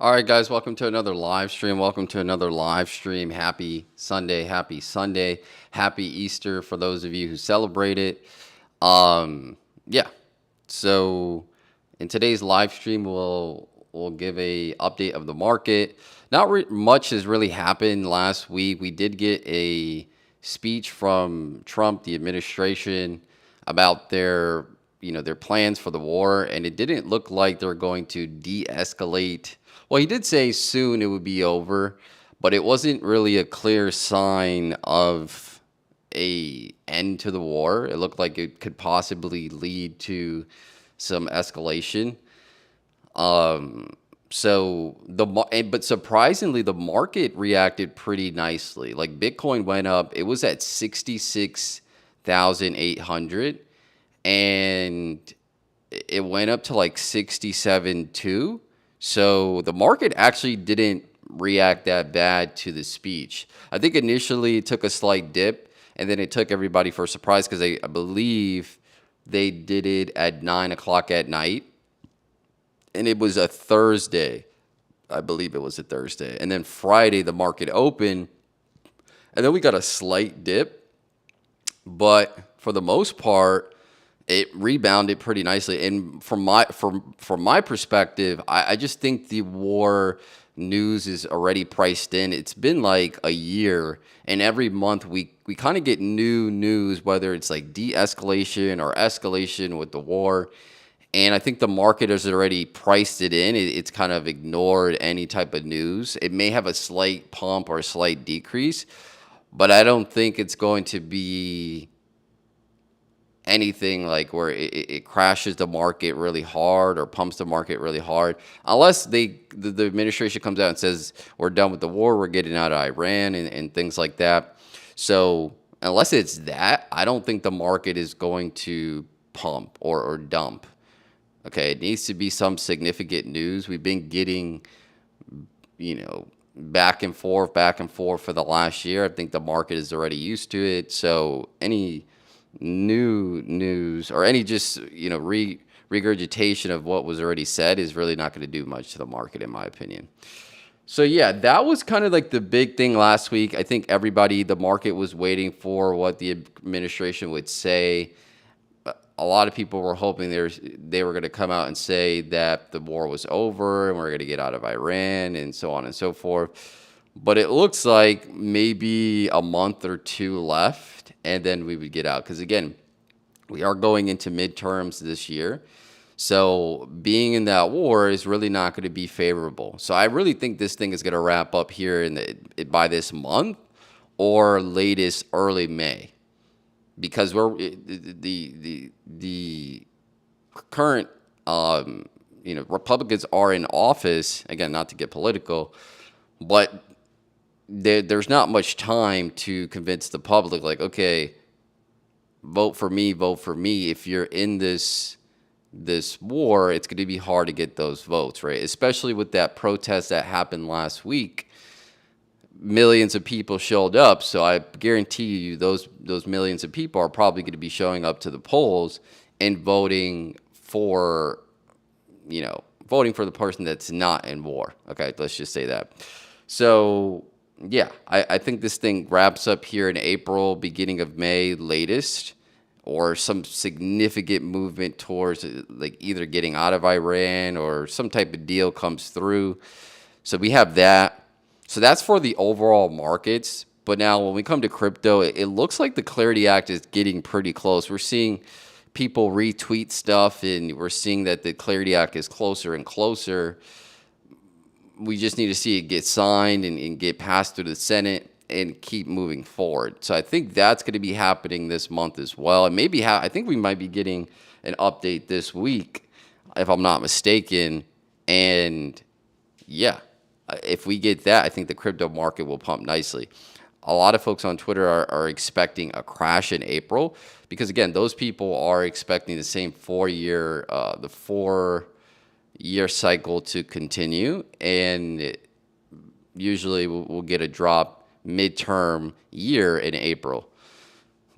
All right, guys, welcome to another live stream. Welcome to another live stream. Happy Sunday. Happy Sunday. Happy Easter for those of you who celebrate it. Yeah. So in today's live stream, we'll give a update of the market. Not much has really happened last week. We did get a speech from Trump, the administration, about their plans for the war, and it didn't look like they're going to de-escalate. Well, he did say soon it would be over, but it wasn't really a clear sign of a end to the war. It looked like it could possibly lead to some escalation. But surprisingly, the market reacted pretty nicely. Like Bitcoin went up; it was at 66,800, and it went up to like 67.2. So the market actually didn't react that bad to the speech. I think initially it took a slight dip, and then it took everybody for a surprise because I believe they did it at 9 o'clock at night, and it was a Thursday. I believe it was a Thursday. And then Friday, the market opened, and then we got a slight dip. But for the most part, it rebounded pretty nicely. And from my perspective, I just think the war news is already priced in. It's been like a year, and every month we kind of get new news, whether it's like de-escalation or escalation with the war. And I think the market has already priced it in. It's kind of ignored any type of news. It may have a slight pump or a slight decrease, but I don't think it's going to be anything like where it crashes the market really hard or pumps the market really hard, unless the administration comes out and says we're done with the war, we're getting out of Iran and things like that. So unless it's that, I don't think the market is going to pump or dump. Okay, it needs to be some significant news. We've been getting, back and forth for the last year. I think the market is already used to it. So any new news or any just, regurgitation of what was already said is really not going to do much to the market, in my opinion. So yeah, that was kind of like the big thing last week. I think the market was waiting for what the administration would say. A lot of people were hoping they were going to come out and say that the war was over and we're going to get out of Iran and so on and so forth. But it looks like maybe a month or two left, and then we would get out. Because again, we are going into midterms this year. So being in that war is really not going to be favorable. So I really think this thing is going to wrap up here by this month or latest early May, because the current Republicans are in office again. Not to get political, but there's not much time to convince the public. Like, okay, vote for me, vote for me. If you're in this war, it's going to be hard to get those votes, right? Especially with that protest that happened last week. Millions of people showed up, so I guarantee you those millions of people are probably going to be showing up to the polls and voting for the person that's not in war. Okay, let's just say that. So yeah, I think this thing wraps up here in April, beginning of May latest, or some significant movement towards like either getting out of Iran or some type of deal comes through. So we have that. So that's for the overall markets. But now when we come to crypto, it looks like the Clarity Act is getting pretty close. We're seeing people retweet stuff, and we're seeing that the Clarity Act is closer and closer. We just need to see it get signed and get passed through the Senate and keep moving forward. So I think that's going to be happening this month as well. And maybe I think we might be getting an update this week, if I'm not mistaken. And yeah, if we get that, I think the crypto market will pump nicely. A lot of folks on Twitter are expecting a crash in April because, again, those people are expecting the same 4-year cycle to continue, and usually we'll get a drop midterm year in April.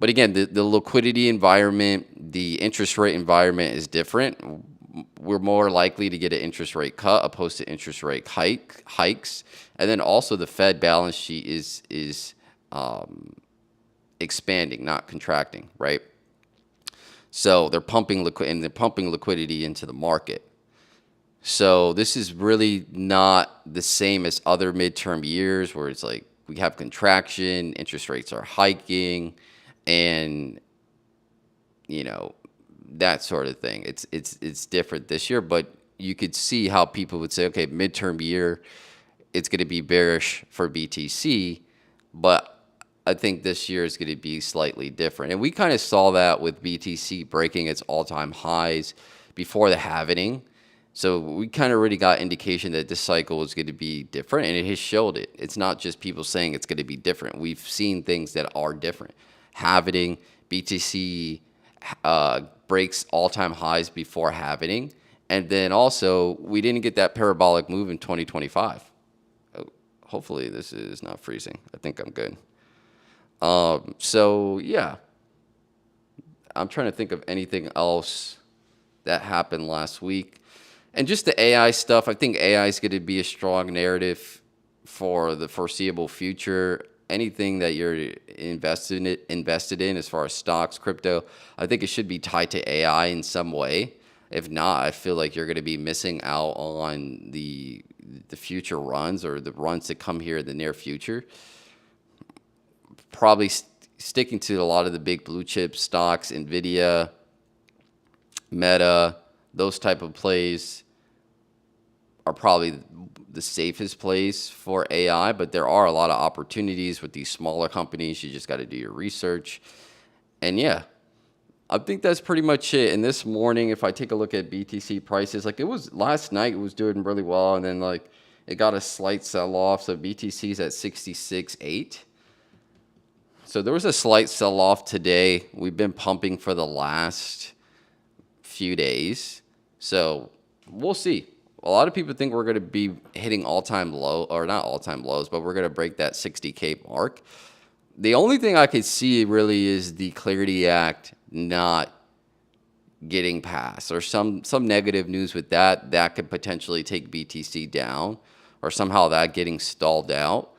But again, the liquidity environment, the interest rate environment is different. we're more likely to get an interest rate cut opposed to interest rate hikes. And then also the Fed balance sheet is expanding, not contracting, right? So they're pumping liquidity into the market. So this is really not the same as other midterm years where it's like we have contraction, interest rates are hiking, and you know that sort of thing. It's different this year, but you could see how people would say, okay, midterm year, it's going to be bearish for BTC, but I think this year is going to be slightly different. And we kind of saw that with BTC breaking its all-time highs before the halving. So we kind of already got indication that this cycle was going to be different, and it has showed it. It's not just people saying it's going to be different. We've seen things that are different. Halving, BTC breaks all-time highs before halving, and then also we didn't get that parabolic move in 2025. Oh, hopefully this is not freezing. I think I'm good. So yeah, I'm trying to think of anything else that happened last week. And just the AI stuff, I think AI is going to be a strong narrative for the foreseeable future. Anything that you're invested in as far as stocks, crypto, I think it should be tied to AI in some way. If not, I feel like you're going to be missing out on the future runs or the runs that come here in the near future. Probably sticking to a lot of the big blue chip stocks, Nvidia, Meta, those type of plays are probably the safest plays for AI, but there are a lot of opportunities with these smaller companies. You just got to do your research. And yeah, I think that's pretty much it. And this morning, if I take a look at BTC prices, like it was last night, it was doing really well. And then like it got a slight sell off. So BTC's at 66.8. So there was a slight sell off today. We've been pumping for the last few days. So we'll see. A lot of people think we're going to be hitting all-time low, or not all-time lows, but we're going to break that 60K mark. The only thing I could see really is the Clarity Act not getting passed, or some negative news with that could potentially take BTC down, or somehow that getting stalled out,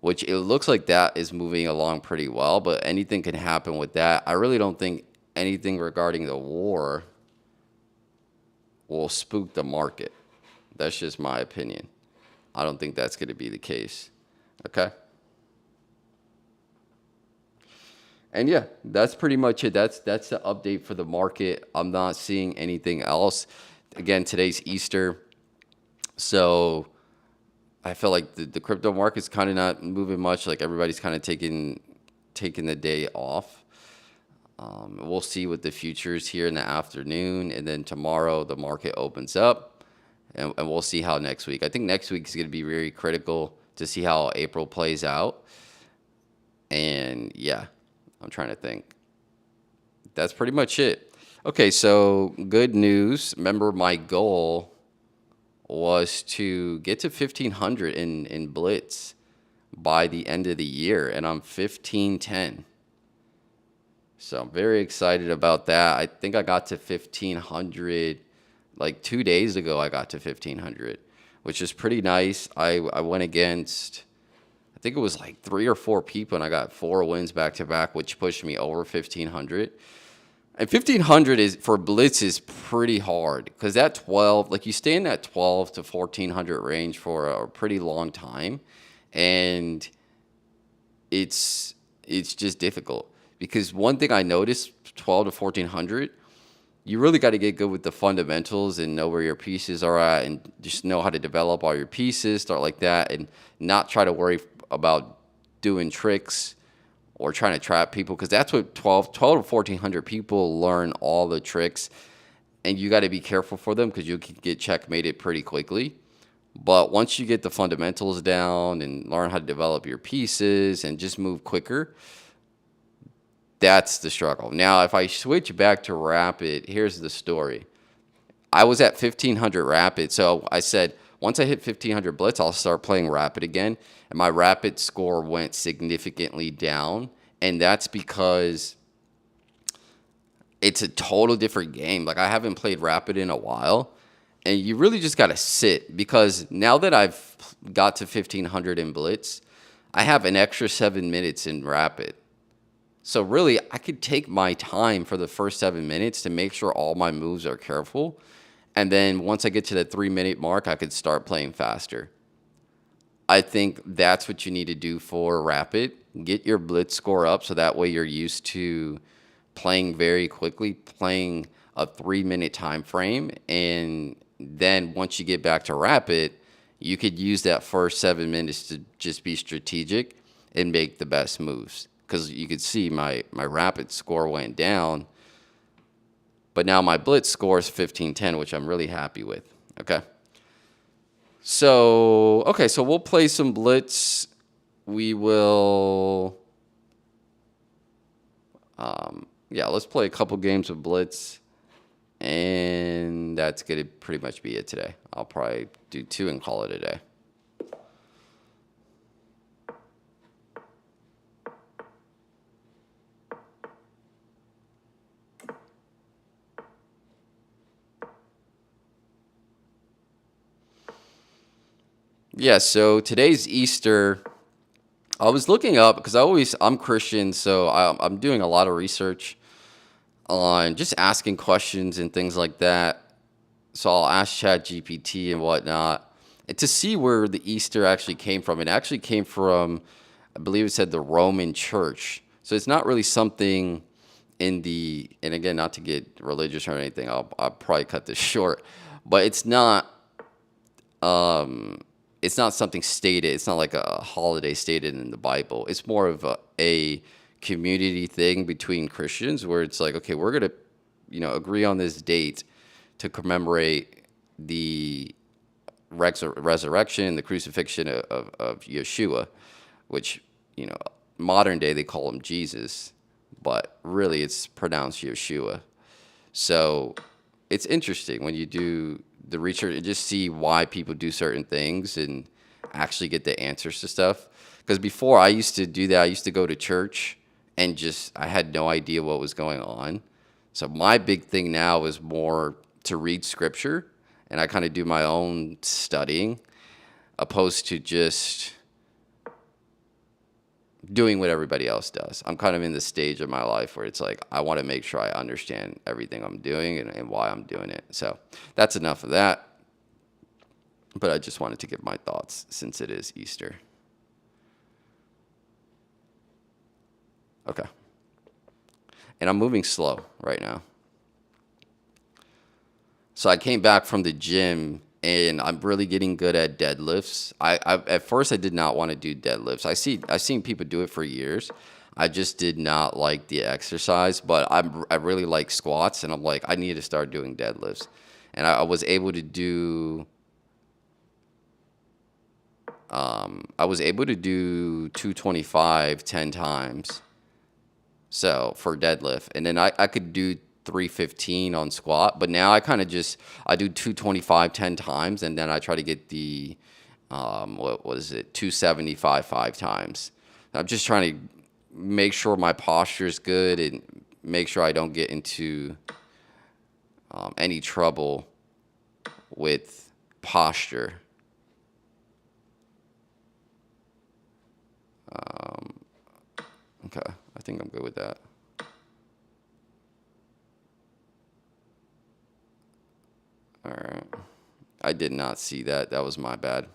which it looks like that is moving along pretty well, but anything can happen with that. I really don't think anything regarding the war will spook the market. That's just my opinion. I don't think that's going to be the case. Okay? And yeah, that's pretty much it. That's the update for the market. I'm not seeing anything else. Again, today's Easter. So I feel like the crypto market's kind of not moving much. Like everybody's kind of taking the day off. We'll see what the futures here in the afternoon. And then tomorrow the market opens up. And we'll see how next week. I think next week is going to be very critical to see how April plays out. And yeah, I'm trying to think. That's pretty much it. Okay, so good news. Remember, my goal was to get to 1,500 in Blitz by the end of the year, and I'm 1,510. So I'm very excited about that. I think I got to 1,500 like 2 days ago. I got to 1,500, which is pretty nice. I went against, I think it was like 3 or 4 people, and I got 4 wins back to back, which pushed me over 1,500. And 1,500 is for Blitz is pretty hard because that 12, like you stay in that 12 to 1,400 range for a pretty long time, and it's just difficult because one thing I noticed, 12 to 1,400. You really got to get good with the fundamentals and know where your pieces are at and just know how to develop all your pieces, start like that, and not try to worry about doing tricks or trying to trap people, because that's what 12 to 1,400 people learn all the tricks, and you got to be careful for them because you can get checkmated pretty quickly. But once you get the fundamentals down and learn how to develop your pieces and just move quicker, that's the struggle. Now, if I switch back to Rapid, here's the story. I was at 1,500 Rapid, so I said, once I hit 1,500 Blitz, I'll start playing Rapid again. And my Rapid score went significantly down, and that's because it's a total different game. Like I haven't played Rapid in a while, and you really just got to sit because now that I've got to 1500 in Blitz, I have an extra 7 minutes in Rapid. So really, I could take my time for the first 7 minutes to make sure all my moves are careful. And then once I get to the 3 minute mark, I could start playing faster. I think that's what you need to do for Rapid. Get your blitz score up so that way you're used to playing very quickly, playing a 3 minute time frame. And then once you get back to Rapid, you could use that first 7 minutes to just be strategic and make the best moves. Because you could see my Rapid score went down, but now my blitz score is 15-10, which I'm really happy with. Okay. So we'll play some blitz. We will, yeah, let's play a couple games of blitz, and that's gonna pretty much be it today. I'll probably do 2 and call it a day. Yeah, so today's Easter. I was looking up because I'm Christian, so I'm doing a lot of research on just asking questions and things like that. So I'll ask ChatGPT and whatnot and to see where the Easter actually came from. It actually came from, I believe it said the Roman Church. So it's not really something and again, not to get religious or anything, I'll probably cut this short, but it's not something stated. It's not like a holiday stated in the Bible. It's more of a community thing between Christians where it's like, okay, we're going to, agree on this date to commemorate the resurrection, the crucifixion of Yeshua, which, modern day they call him Jesus, but really it's pronounced Yeshua. So it's interesting when you do the research and just see why people do certain things and actually get the answers to stuff. Because before I used to do that, I used to go to church and I had no idea what was going on. So my big thing now is more to read scripture and I kind of do my own studying opposed to just doing what everybody else does. I'm kind of in the stage of my life where it's like I want to make sure I understand everything I'm doing and why I'm doing it. So that's enough of that. But I just wanted to give my thoughts since it is Easter. Okay. And I'm moving slow right now. So I came back from the gym and I'm really getting good at deadlifts. I at first I did not want to do deadlifts. I've seen people do it for years. I just did not like the exercise, but I really like squats, and I'm like I need to start doing deadlifts, and I was able to do 225 10 times. So for deadlift, and then I could do 315 on squat, but now I do 225 10 times, and then I try to get the what was it 275 5 times. I'm just trying to make sure my posture is good and make sure I don't get into any trouble with posture. Okay, I think I'm good with that. All right. I did not see that. That was my bad.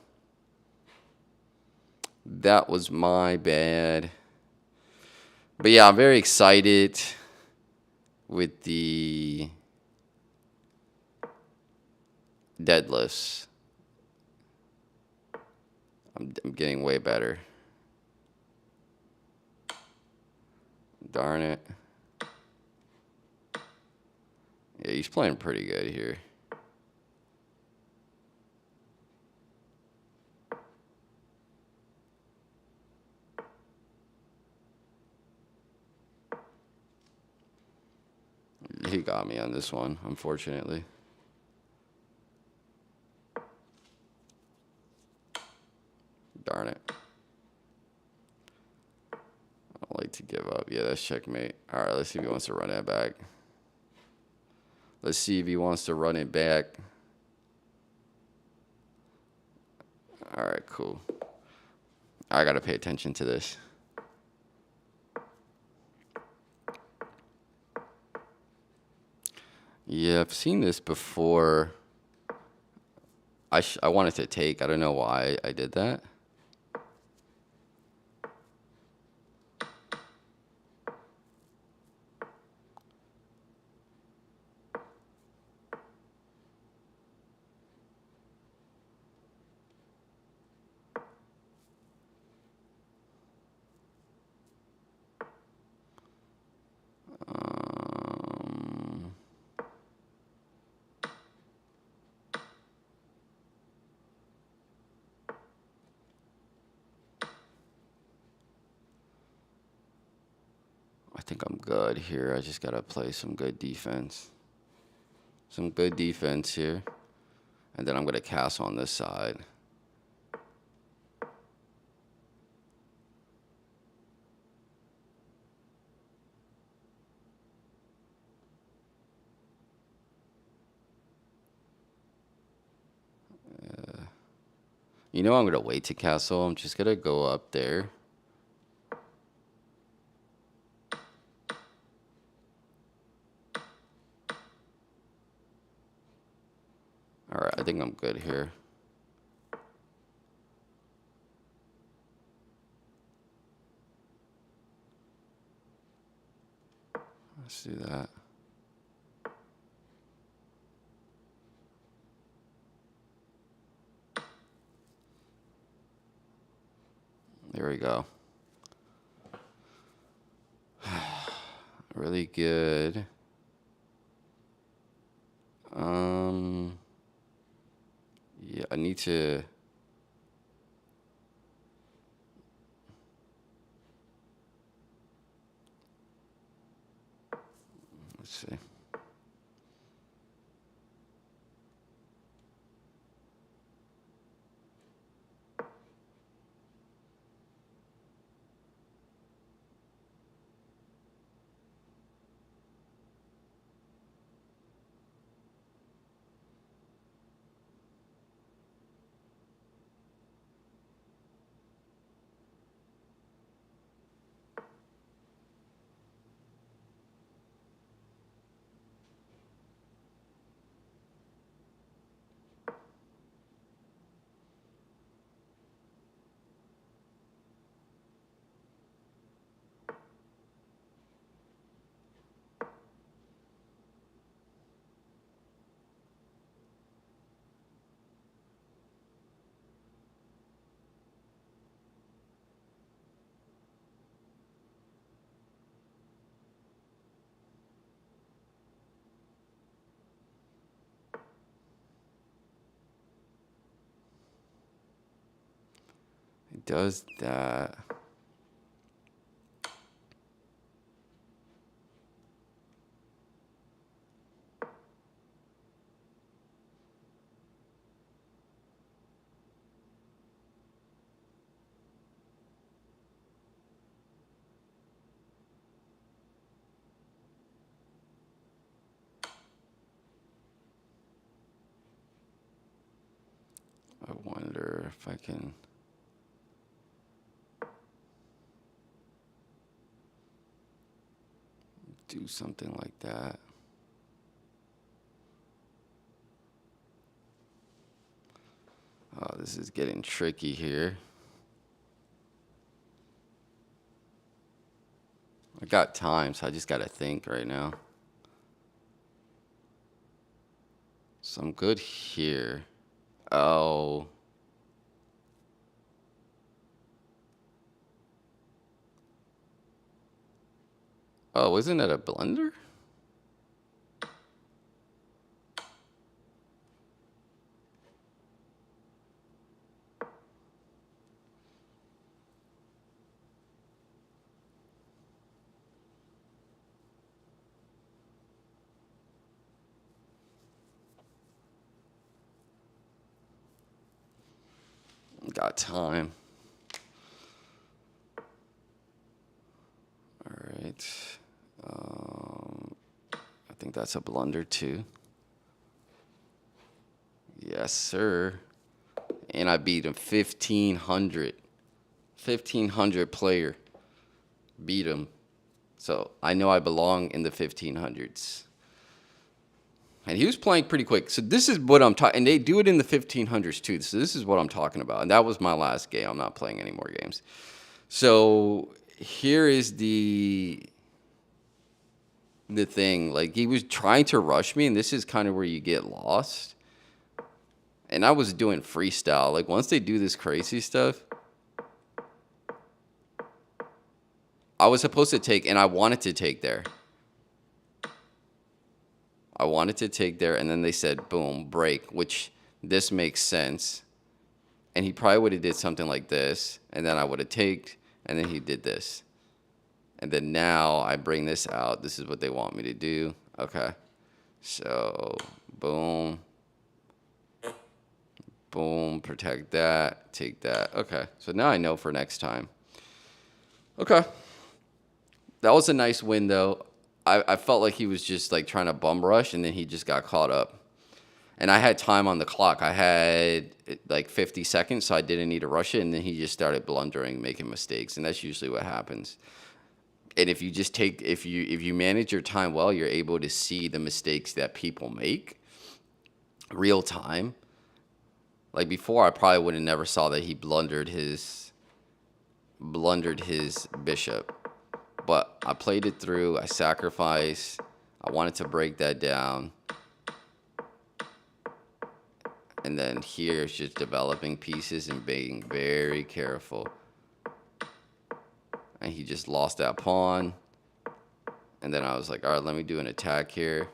That was my bad. But yeah, I'm very excited with the deadlifts. I'm getting way better. Darn it. Yeah, he's playing pretty good here. He got me on this one, unfortunately. Darn it. I don't like to give up. Yeah, that's checkmate. All right, let's see if he wants to run that back. Let's see if he wants to run it back. All right, cool. I got to pay attention to this. Yeah, I've seen this before. I wanted to take. I don't know why I did that. Um, I think I'm good here. I just got to play some good defense. Some good defense here. And then I'm going to castle on this side. You know, I'm going to wait to castle. I'm just going to go up there. All right, I think I'm good here. Let's do that. There we go. Really good. Yeah, I need to. Let's see. It does that. I wonder if I can. Do something like that. Oh, this is getting tricky here. I got time, so I just got to think right now. So I'm good here. Oh. Oh, isn't that a blunder? Got time. All right. I think that's a blunder too. Yes, sir. And I beat him 1,500. 1,500 player. Beat him. So I know I belong in the 1,500s. And he was playing pretty quick. So this is what I'm talking. And they do it in the 1,500s too. So this is what I'm talking about. And that was my last game. I'm not playing any more games. So here is the thing. Like, he was trying to rush me, and this is kind of where you get lost. And I was doing freestyle. Like, once they do this crazy stuff, I was supposed to take, and I wanted to take there. I wanted to take there, and then they said, boom, break, which this makes sense. And he probably would have did something like this, and then I would have taked, and then he did this. And then now I bring this out. This is what they want me to do. Okay. So, boom. Boom, protect that, take that. Okay, so now I know for next time. Okay. That was a nice win, though. I felt like he was just, like, trying to bum rush, and then he just got caught up. And I had time on the clock. I had, like, 50 seconds, so I didn't need to rush it, and then he just started blundering, making mistakes, and that's usually what happens. And if you just take, if you manage your time well, you're able to see the mistakes that people make real time. Like, before, I probably would have never saw that he blundered his bishop. But I played it through. I sacrificed. I wanted to break that down. And then here it's just developing pieces and being very careful. And he just lost that pawn. And then I was like, all right, let me do an attack here.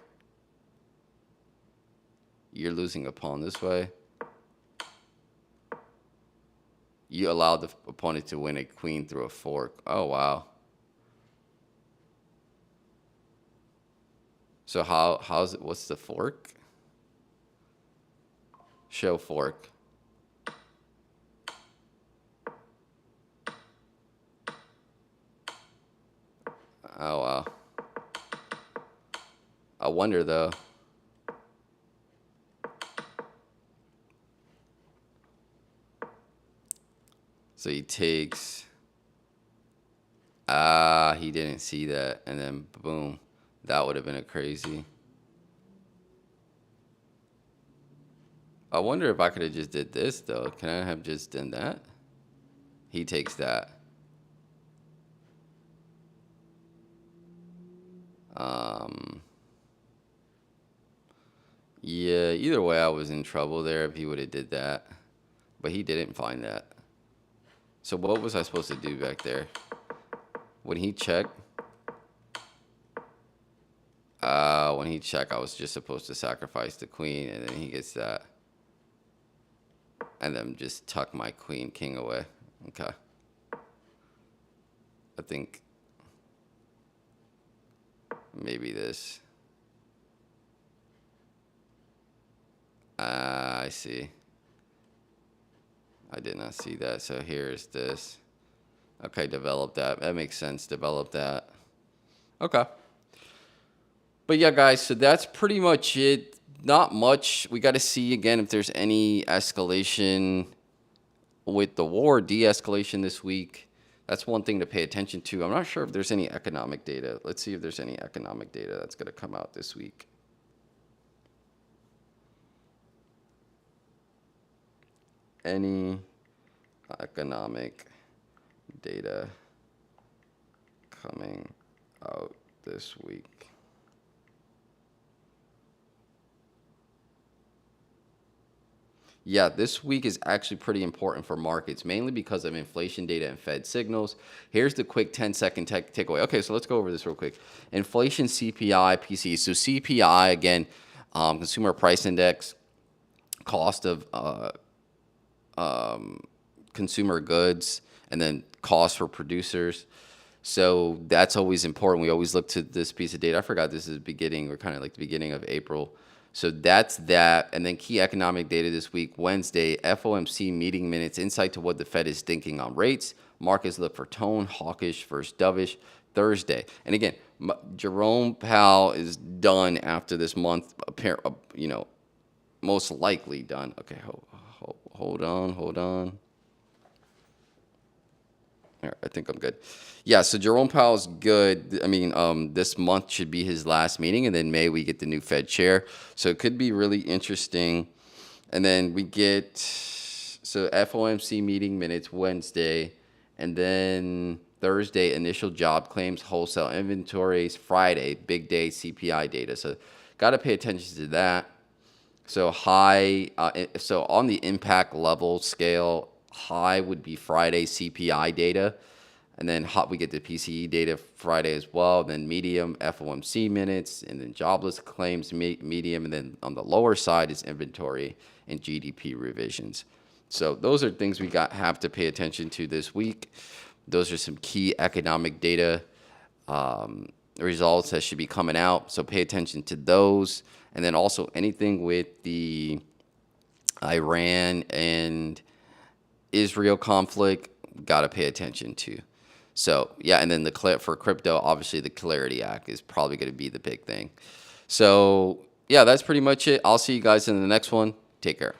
You're losing a pawn this way. You allowed the opponent to win a queen through a fork. Oh, wow. So how's it? What's the fork? Show fork. Oh, wow. I wonder, though. So he takes. He didn't see that. And then, boom. That would have been a crazy. I wonder if I could have just did this, though. Can I have just done that? He takes that. Yeah, either way, I was in trouble there if he would have did that. But he didn't find that. So what was I supposed to do back there? When he checked, I was just supposed to sacrifice the queen, and then he gets that. And then just tuck my queen, king away. Okay. I think maybe this. I see. I did not see that. So here's this. Okay, develop that. That makes sense. Develop that. Okay. But yeah, guys, so that's pretty much it. Not much. We got to see again if there's any escalation with the war, de-escalation this week. That's one thing to pay attention to. I'm not sure if there's any economic data. Let's see if there's any economic data that's going to come out this week. Any economic data coming out this week? Yeah, this week is actually pretty important for markets, mainly because of inflation data and Fed signals. Here's the quick 10-second takeaway. Okay, so let's go over this real quick. Inflation, CPI, PCE. So CPI, again, Consumer Price Index, cost of consumer goods, and then cost for producers. So that's always important. We always look to this piece of data. I forgot this is beginning, or kind of like the beginning of April. So that's that. And then key economic data this week, Wednesday, FOMC meeting minutes, insight to what the Fed is thinking on rates. Markets look for tone, hawkish versus dovish. Thursday. And again, Jerome Powell is done after this month. Most likely done. Okay, hold on, hold on. All right, I think I'm good. Yeah, so Jerome Powell's good. I mean, this month should be his last meeting, and then May we get the new Fed chair. So it could be really interesting. And then we get FOMC meeting minutes Wednesday, and then Thursday initial job claims, wholesale inventories. Friday big day CPI data. So got to pay attention to that. So so on the impact level scale, high would be Friday CPI data, and then we get the PCE data Friday as well. Then medium FOMC minutes, and then jobless claims medium, and then on the lower side is inventory and GDP revisions. So those are things we have to pay attention to this week. Those are some key economic data results that should be coming out. So pay attention to those. And then also anything with the Iran and Israel conflict, got to pay attention to. So, yeah, and then for crypto, obviously the Clarity Act is probably going to be the big thing. So, yeah, that's pretty much it. I'll see you guys in the next one. Take care.